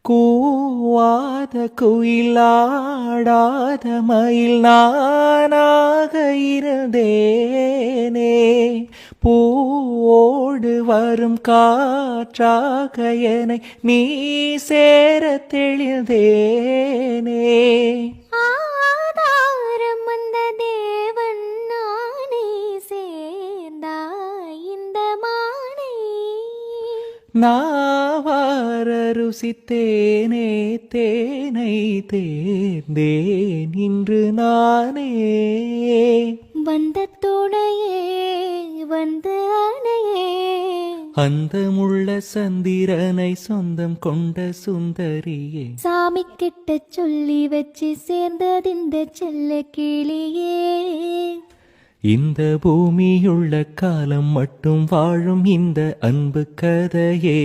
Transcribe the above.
கூவாத குயிலாடாத மயில் நானாக இருந்தேனே, பூவோடு வரும் காற்றாக என்னை நீ சேர தெளிந்தேனே. ஆதாரம் வந்த தேவன் நானே, சேர்ந்தாய் இந்த மானை. நாவார ருசித்தேனே தேனை, தேர்ந்தேன் இன்று நானே. வந்த துணையே வந்து அணையே, அந்தமுள்ள சந்திரனை சொந்தம் கொண்ட சுந்தரியே. சாமி கிட்ட சொல்லி வச்சு சேர்ந்ததிந்த செல்ல கிளியே. இந்த பூமியுள்ள காலம் மட்டும் வாழும் இந்த அன்பு கதையே.